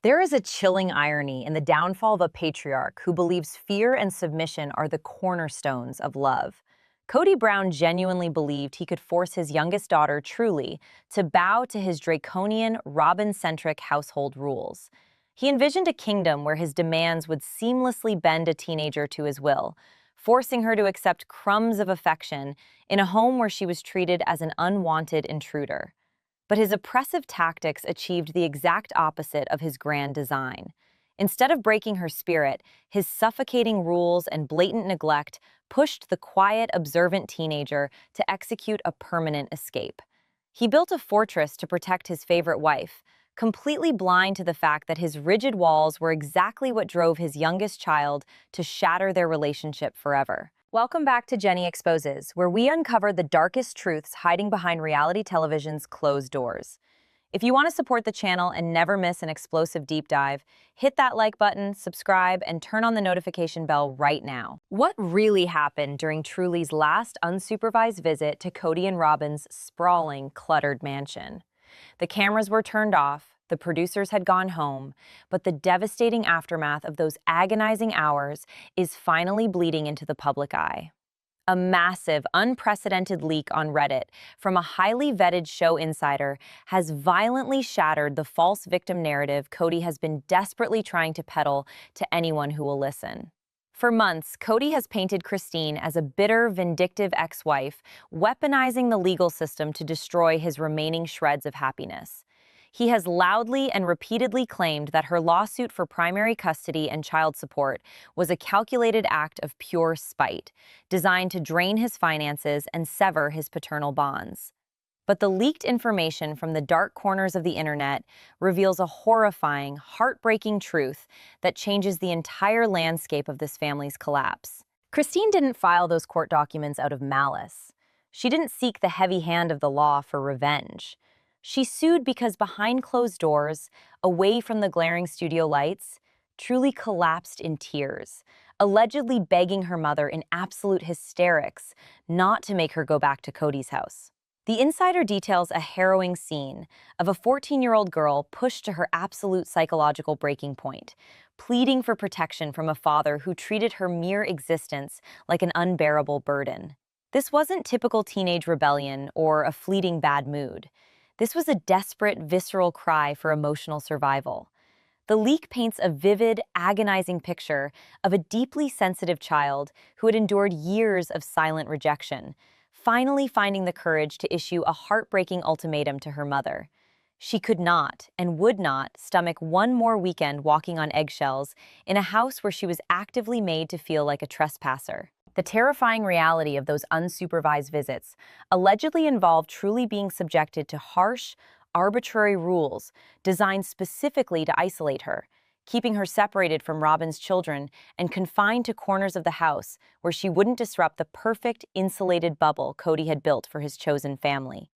There is a chilling irony in the downfall of a patriarch who believes fear and submission are the cornerstones of love. Kody Brown genuinely believed he could force his youngest daughter, Truly, to bow to his draconian, Robyn-centric household rules. He envisioned a kingdom where his demands would seamlessly bend a teenager to his will, forcing her to accept crumbs of affection in a home where she was treated as an unwanted intruder. But his oppressive tactics achieved the exact opposite of his grand design. Instead of breaking her spirit, his suffocating rules and blatant neglect pushed the quiet, observant teenager to execute a permanent escape. He built a fortress to protect his favorite wife, completely blind to the fact that his rigid walls were exactly what drove his youngest child to shatter their relationship forever. Welcome back to Jenny Exposes, where we uncover the darkest truths hiding behind reality television's closed doors. If you want to support the channel and never miss an explosive deep dive, hit that like button, subscribe, and turn on the notification bell right now. What really happened during Truely's last unsupervised visit to Kody and Robyn's sprawling, cluttered mansion? The cameras were turned off, the producers had gone home, but the devastating aftermath of those agonizing hours is finally bleeding into the public eye. A massive, unprecedented leak on Reddit from a highly vetted show insider has violently shattered the false victim narrative Kody has been desperately trying to peddle to anyone who will listen. For months, Kody has painted Christine as a bitter, vindictive ex-wife, weaponizing the legal system to destroy his remaining shreds of happiness. He has loudly and repeatedly claimed that her lawsuit for primary custody and child support was a calculated act of pure spite, designed to drain his finances and sever his paternal bonds. But the leaked information from the dark corners of the internet reveals a horrifying, heartbreaking truth that changes the entire landscape of this family's collapse. Christine didn't file those court documents out of malice. She didn't seek the heavy hand of the law for revenge. She sued because behind closed doors, away from the glaring studio lights, Truely collapsed in tears, allegedly begging her mother in absolute hysterics not to make her go back to Kody's house. The insider details a harrowing scene of a 14-year-old girl pushed to her absolute psychological breaking point, pleading for protection from a father who treated her mere existence like an unbearable burden. This wasn't typical teenage rebellion or a fleeting bad mood. This was a desperate, visceral cry for emotional survival. The leak paints a vivid, agonizing picture of a deeply sensitive child who had endured years of silent rejection, finally finding the courage to issue a heartbreaking ultimatum to her mother. She could not and would not stomach one more weekend walking on eggshells in a house where she was actively made to feel like a trespasser. The terrifying reality of those unsupervised visits allegedly involved Truly being subjected to harsh, arbitrary rules designed specifically to isolate her, keeping her separated from Robyn's children and confined to corners of the house where she wouldn't disrupt the perfect, insulated bubble Kody had built for his chosen family.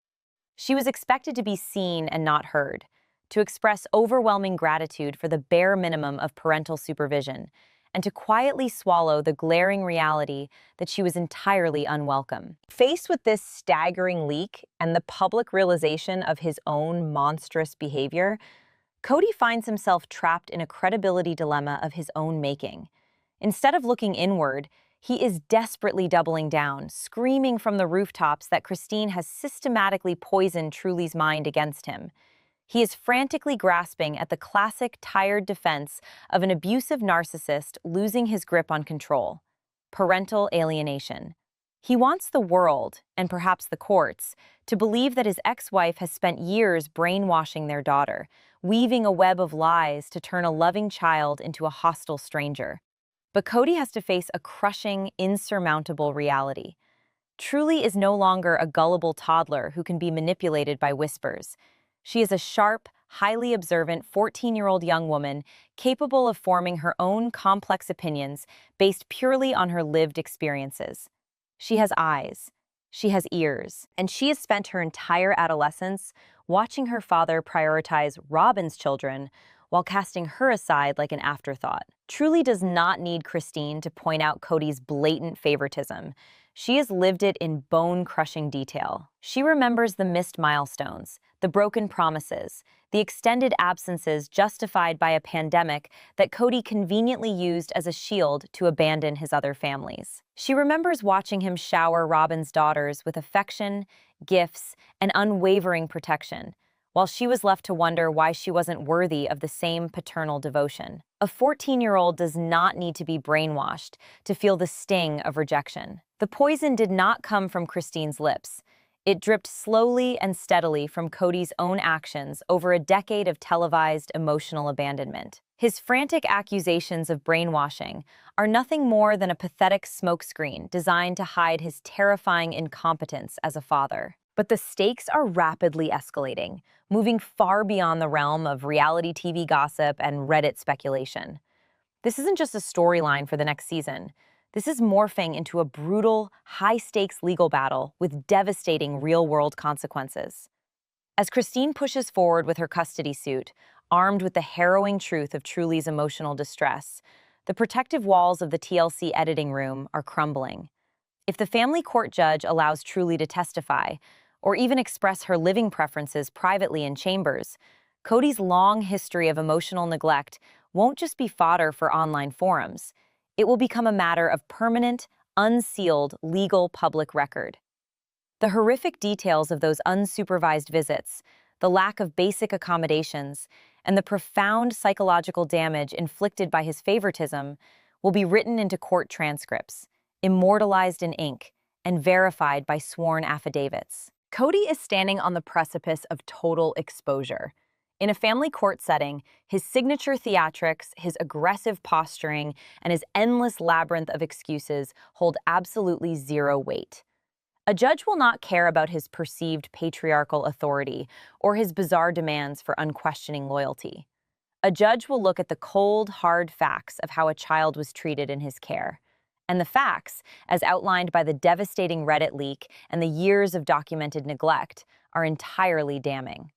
She was expected to be seen and not heard, to express overwhelming gratitude for the bare minimum of parental supervision, and to quietly swallow the glaring reality that she was entirely unwelcome. Faced with this staggering leak and the public realization of his own monstrous behavior, Kody finds himself trapped in a credibility dilemma of his own making. Instead of looking inward, he is desperately doubling down, screaming from the rooftops that Christine has systematically poisoned Truely's mind against him. He is frantically grasping at the classic tired defense of an abusive narcissist losing his grip on control: parental alienation. He wants the world, and perhaps the courts, to believe that his ex-wife has spent years brainwashing their daughter, weaving a web of lies to turn a loving child into a hostile stranger. But Kody has to face a crushing, insurmountable reality. Truely is no longer a gullible toddler who can be manipulated by whispers. She is a sharp, highly observant 14-year-old young woman capable of forming her own complex opinions based purely on her lived experiences. She has eyes, she has ears, and she has spent her entire adolescence watching her father prioritize Robyn's children while casting her aside like an afterthought. Truely does not need Christine to point out Kody's blatant favoritism. She has lived it in bone-crushing detail. She remembers the missed milestones, the broken promises, the extended absences justified by a pandemic that Kody conveniently used as a shield to abandon his other families. She remembers watching him shower Robyn's daughters with affection, gifts, and unwavering protection, while she was left to wonder why she wasn't worthy of the same paternal devotion. A 14-year-old does not need to be brainwashed to feel the sting of rejection. The poison did not come from Christine's lips. It dripped slowly and steadily from Kody's own actions over a decade of televised emotional abandonment. His frantic accusations of brainwashing are nothing more than a pathetic smokescreen designed to hide his terrifying incompetence as a father. But the stakes are rapidly escalating, moving far beyond the realm of reality TV gossip and Reddit speculation. This isn't just a storyline for the next season. This is morphing into a brutal, high-stakes legal battle with devastating real-world consequences. As Christine pushes forward with her custody suit, armed with the harrowing truth of TRUELY's emotional distress, the protective walls of the TLC editing room are crumbling. If the family court judge allows TRUELY to testify, or even express her living preferences privately in chambers, Kody's long history of emotional neglect won't just be fodder for online forums. It will become a matter of permanent, unsealed legal public record. The horrific details of those unsupervised visits, the lack of basic accommodations, and the profound psychological damage inflicted by his favoritism will be written into court transcripts, immortalized in ink, and verified by sworn affidavits. Kody is standing on the precipice of total exposure. In a family court setting, his signature theatrics, his aggressive posturing, and his endless labyrinth of excuses hold absolutely zero weight. A judge will not care about his perceived patriarchal authority or his bizarre demands for unquestioning loyalty. A judge will look at the cold, hard facts of how a child was treated in his care. And the facts, as outlined by the devastating Reddit leak and the years of documented neglect, are entirely damning.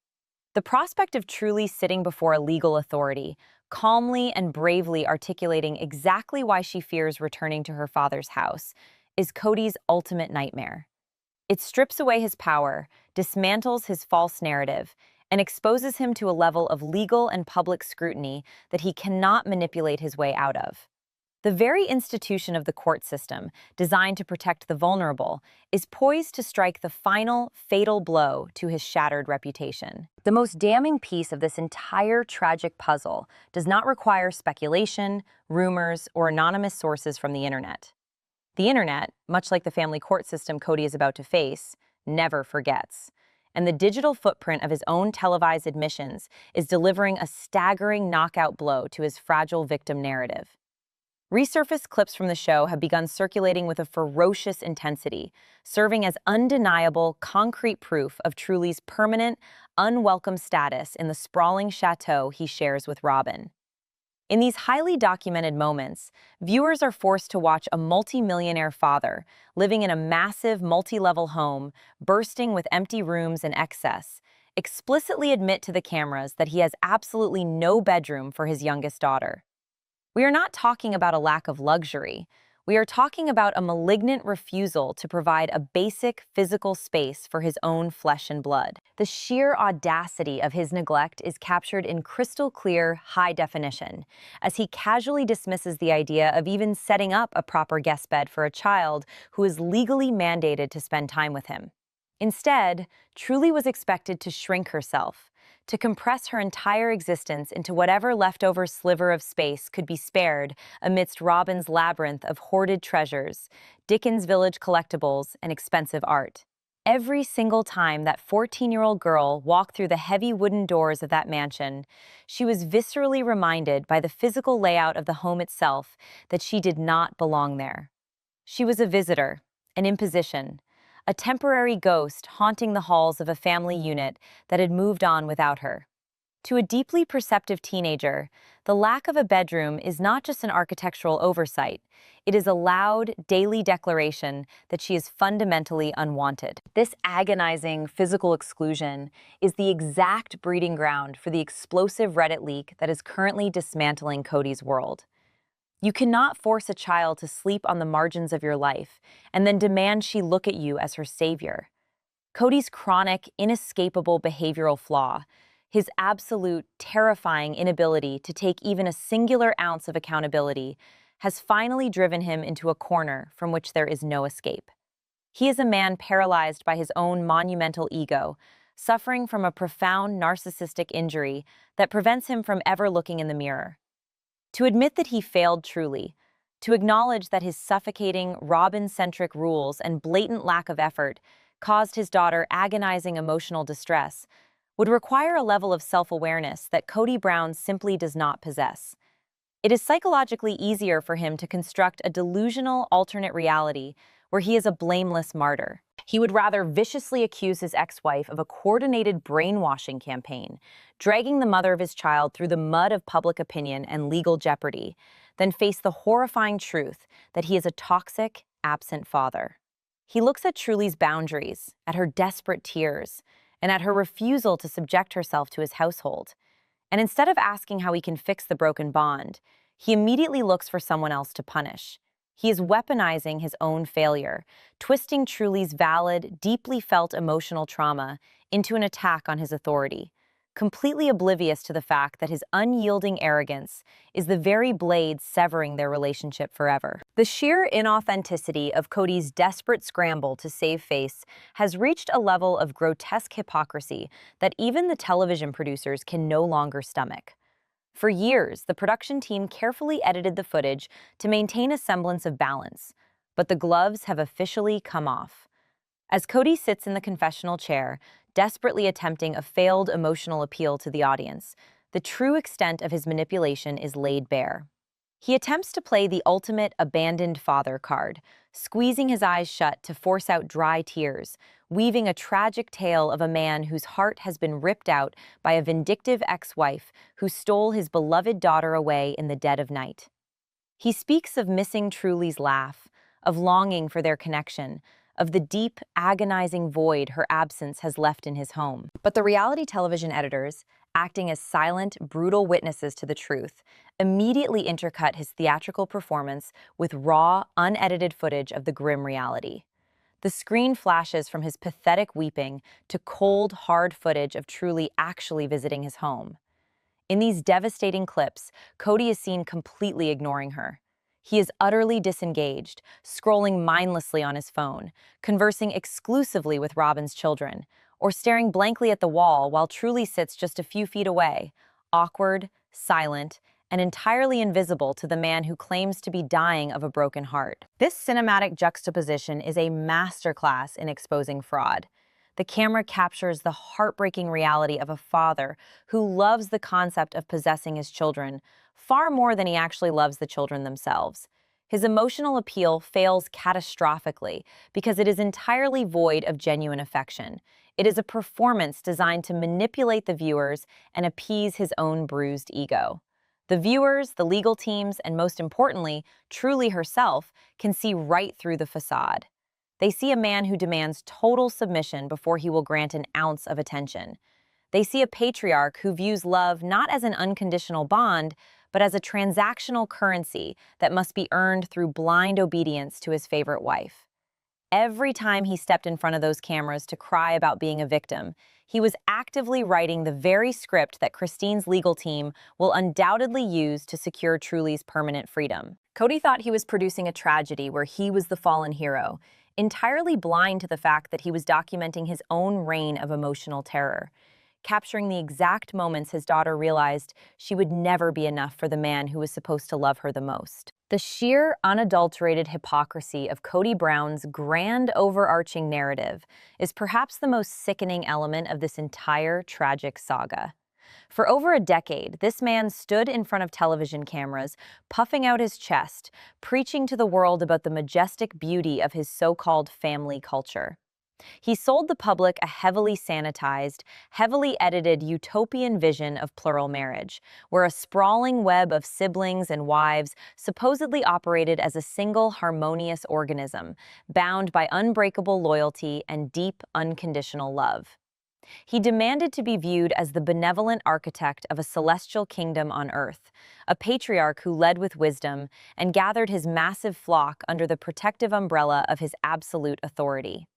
The prospect of TRUELY sitting before a legal authority, calmly and bravely articulating exactly why she fears returning to her father's house, is Kody's ultimate nightmare. It strips away his power, dismantles his false narrative, and exposes him to a level of legal and public scrutiny that he cannot manipulate his way out of. The very institution of the court system, designed to protect the vulnerable, is poised to strike the final, fatal blow to his shattered reputation. The most damning piece of this entire tragic puzzle does not require speculation, rumors, or anonymous sources from the internet. The internet, much like the family court system Kody is about to face, never forgets. And the digital footprint of his own televised admissions is delivering a staggering knockout blow to his fragile victim narrative. Resurfaced clips from the show have begun circulating with a ferocious intensity, serving as undeniable, concrete proof of TRUELY's permanent, unwelcome status in the sprawling chateau he shares with Robyn. In these highly documented moments, viewers are forced to watch a multi-millionaire father living in a massive, multi-level home, bursting with empty rooms and excess, explicitly admit to the cameras that he has absolutely no bedroom for his youngest daughter. We are not talking about a lack of luxury. We are talking about a malignant refusal to provide a basic physical space for his own flesh and blood. The sheer audacity of his neglect is captured in crystal clear, high definition, as he casually dismisses the idea of even setting up a proper guest bed for a child who is legally mandated to spend time with him. Instead, TRUELY was expected to shrink herself, to compress her entire existence into whatever leftover sliver of space could be spared amidst Robyn's labyrinth of hoarded treasures, Dickens Village collectibles, and expensive art. Every single time that 14-year-old girl walked through the heavy wooden doors of that mansion, she was viscerally reminded by the physical layout of the home itself that she did not belong there. She was a visitor, an imposition, a temporary ghost haunting the halls of a family unit that had moved on without her. To a deeply perceptive teenager, the lack of a bedroom is not just an architectural oversight. It is a loud, daily declaration that she is fundamentally unwanted. This agonizing physical exclusion is the exact breeding ground for the explosive Reddit leak that is currently dismantling Kody's world. You cannot force a child to sleep on the margins of your life and then demand she look at you as her savior. Kody's chronic, inescapable behavioral flaw, His absolute, terrifying inability to take even a singular ounce of accountability has finally driven him into a corner from which there is no escape. He is a man paralyzed by his own monumental ego, suffering from a profound narcissistic injury that prevents him from ever looking in the mirror. To admit that he failed truly, to acknowledge that his suffocating, Robyn-centric rules and blatant lack of effort caused his daughter agonizing emotional distress, would require a level of self-awareness that Kody Brown simply does not possess. It is psychologically easier for him to construct a delusional alternate reality where he is a blameless martyr. He would rather viciously accuse his ex-wife of a coordinated brainwashing campaign, dragging the mother of his child through the mud of public opinion and legal jeopardy, than face the horrifying truth that he is a toxic, absent father. He looks at TRUELY's boundaries, at her desperate tears, and at her refusal to subject herself to his household. And instead of asking how he can fix the broken bond, he immediately looks for someone else to punish. He is weaponizing his own failure, twisting TRUELY's valid, deeply felt emotional trauma into an attack on his authority, completely oblivious to the fact that his unyielding arrogance is the very blade severing their relationship forever. The sheer inauthenticity of Kody's desperate scramble to save face has reached a level of grotesque hypocrisy that even the television producers can no longer stomach. For years, the production team carefully edited the footage to maintain a semblance of balance, but the gloves have officially come off. As Kody sits in the confessional chair, desperately attempting a failed emotional appeal to the audience, the true extent of his manipulation is laid bare. He attempts to play the ultimate abandoned father card, squeezing his eyes shut to force out dry tears, weaving a tragic tale of a man whose heart has been ripped out by a vindictive ex-wife who stole his beloved daughter away in the dead of night. He speaks of missing TRUELY's laugh, of longing for their connection, of the deep, agonizing void her absence has left in his home. But the reality television editors, acting as silent, brutal witnesses to the truth, immediately intercut his theatrical performance with raw, unedited footage of the grim reality. The screen flashes from his pathetic weeping to cold, hard footage of TRUELY actually visiting his home. In these devastating clips, Kody is seen completely ignoring her. He is utterly disengaged, scrolling mindlessly on his phone, conversing exclusively with Robyn's children, or staring blankly at the wall while TRUELY sits just a few feet away, awkward, silent, and entirely invisible to the man who claims to be dying of a broken heart. This cinematic juxtaposition is a masterclass in exposing fraud. The camera captures the heartbreaking reality of a father who loves the concept of possessing his children far more than he actually loves the children themselves. His emotional appeal fails catastrophically because it is entirely void of genuine affection. It is a performance designed to manipulate the viewers and appease his own bruised ego. The viewers, the legal teams, and most importantly, TRUELY herself, can see right through the facade. They see a man who demands total submission before he will grant an ounce of attention. They see a patriarch who views love not as an unconditional bond, but as a transactional currency that must be earned through blind obedience to his favorite wife. Every time he stepped in front of those cameras to cry about being a victim, he was actively writing the very script that Christine's legal team will undoubtedly use to secure TRUELY's permanent freedom. Kody thought he was producing a tragedy where he was the fallen hero, entirely blind to the fact that he was documenting his own reign of emotional terror, capturing the exact moments his daughter realized she would never be enough for the man who was supposed to love her the most. The sheer, unadulterated hypocrisy of Kody Brown's grand, overarching narrative is perhaps the most sickening element of this entire tragic saga. For over a decade, this man stood in front of television cameras, puffing out his chest, preaching to the world about the majestic beauty of his so-called family culture. He sold the public a heavily sanitized, heavily edited utopian vision of plural marriage, where a sprawling web of siblings and wives supposedly operated as a single harmonious organism, bound by unbreakable loyalty and deep, unconditional love. He demanded to be viewed as the benevolent architect of a celestial kingdom on earth, a patriarch who led with wisdom and gathered his massive flock under the protective umbrella of his absolute authority.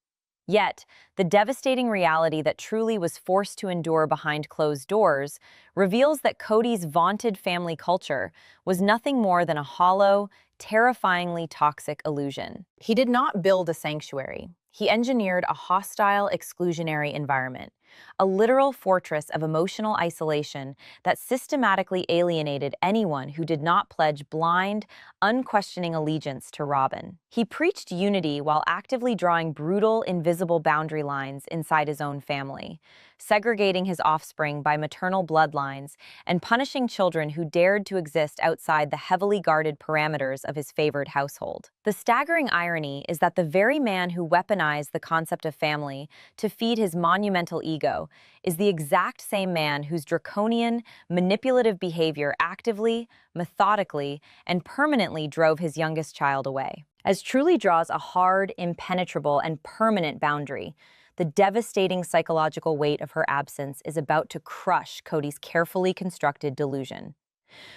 Yet, the devastating reality that Truely was forced to endure behind closed doors reveals that Kody's vaunted family culture was nothing more than a hollow, terrifyingly toxic illusion. He did not build a sanctuary. He engineered a hostile, exclusionary environment, a literal fortress of emotional isolation that systematically alienated anyone who did not pledge blind, unquestioning allegiance to Robyn. He preached unity while actively drawing brutal, invisible boundary lines inside his own family, segregating his offspring by maternal bloodlines and punishing children who dared to exist outside the heavily guarded parameters of his favored household. The staggering irony is that the very man who weaponized the concept of family to feed his monumental ego is the exact same man whose draconian, manipulative behavior actively, methodically, and permanently drove his youngest child away. As Truely draws a hard, impenetrable, and permanent boundary, the devastating psychological weight of her absence is about to crush Kody's carefully constructed delusion.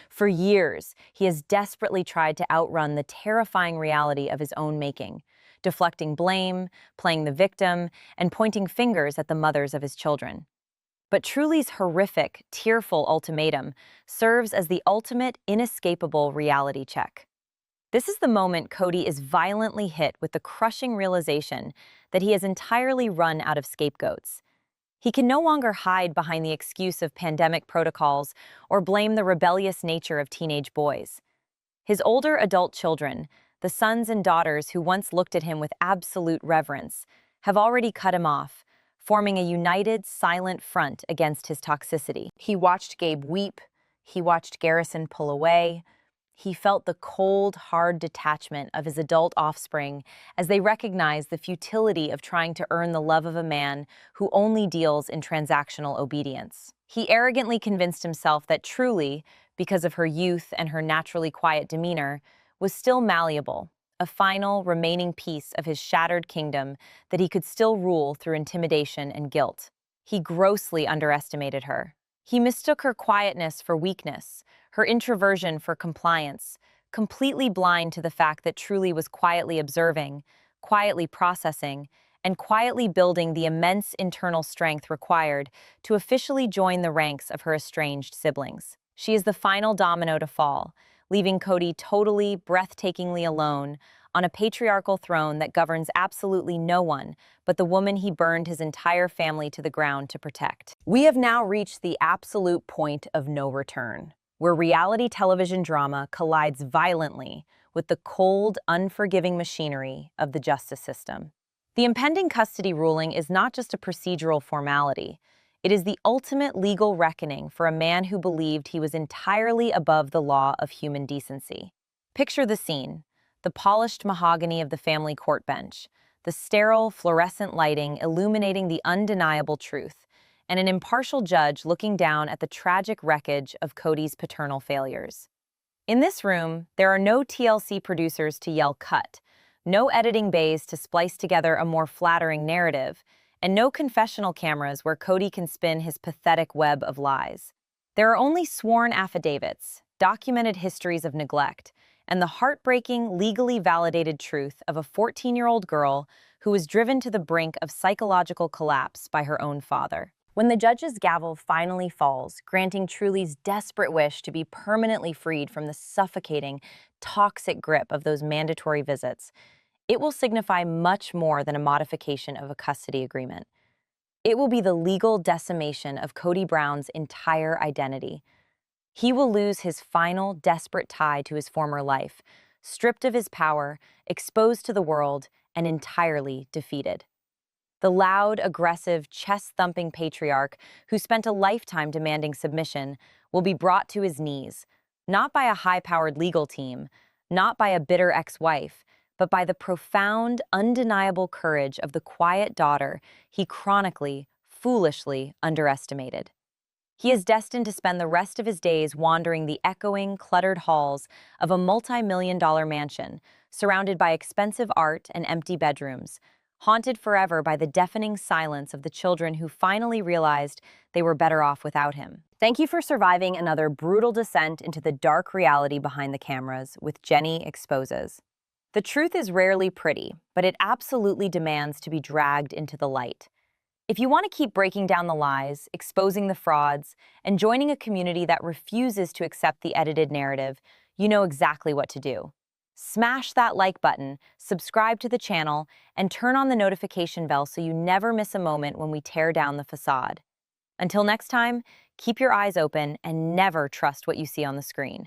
For years, he has desperately tried to outrun the terrifying reality of his own making, deflecting blame, playing the victim, and pointing fingers at the mothers of his children. But Truely's horrific, tearful ultimatum serves as the ultimate, inescapable reality check. This is the moment Kody is violently hit with the crushing realization that he has entirely run out of scapegoats. He can no longer hide behind the excuse of pandemic protocols or blame the rebellious nature of teenage boys. His older adult children, the sons and daughters who once looked at him with absolute reverence, have already cut him off, forming a united, silent front against his toxicity. He watched Gabe weep. He watched Garrison pull away. He felt the cold, hard detachment of his adult offspring as they recognized the futility of trying to earn the love of a man who only deals in transactional obedience. He arrogantly convinced himself that Truely, because of her youth and her naturally quiet demeanor, was still malleable, a final, remaining piece of his shattered kingdom that he could still rule through intimidation and guilt. He grossly underestimated her. He mistook her quietness for weakness, her introversion for compliance, completely blind to the fact that Truely was quietly observing, quietly processing, and quietly building the immense internal strength required to officially join the ranks of her estranged siblings. She is the final domino to fall, leaving Kody totally, breathtakingly alone on a patriarchal throne that governs absolutely no one but the woman he burned his entire family to the ground to protect. We have now reached the absolute point of no return, where reality television drama collides violently with the cold, unforgiving machinery of the justice system. The impending custody ruling is not just a procedural formality. It is the ultimate legal reckoning for a man who believed he was entirely above the law of human decency. Picture the scene: the polished mahogany of the family court bench, the sterile, fluorescent lighting illuminating the undeniable truth, and an impartial judge looking down at the tragic wreckage of Kody's paternal failures. In this room, there are no TLC producers to yell "cut," no editing bays to splice together a more flattering narrative, and no confessional cameras where Kody can spin his pathetic web of lies. There are only sworn affidavits, documented histories of neglect, and the heartbreaking, legally validated truth of a 14-year-old girl who was driven to the brink of psychological collapse by her own father. When the judge's gavel finally falls, granting Truely's desperate wish to be permanently freed from the suffocating, toxic grip of those mandatory visits, it will signify much more than a modification of a custody agreement. It will be the legal decimation of Kody Brown's entire identity. He will lose his final, desperate tie to his former life, stripped of his power, exposed to the world, and entirely defeated. The loud, aggressive, chest-thumping patriarch who spent a lifetime demanding submission will be brought to his knees, not by a high-powered legal team, not by a bitter ex-wife, but by the profound, undeniable courage of the quiet daughter he chronically, foolishly underestimated. He is destined to spend the rest of his days wandering the echoing, cluttered halls of a multi-million-dollar mansion, surrounded by expensive art and empty bedrooms, haunted forever by the deafening silence of the children who finally realized they were better off without him. Thank you for surviving another brutal descent into the dark reality behind the cameras with Jenny Exposes. The truth is rarely pretty, but it absolutely demands to be dragged into the light. If you want to keep breaking down the lies, exposing the frauds, and joining a community that refuses to accept the edited narrative, you know exactly what to do. Smash that like button, subscribe to the channel, and turn on the notification bell so you never miss a moment when we tear down the facade. Until next time, keep your eyes open and never trust what you see on the screen.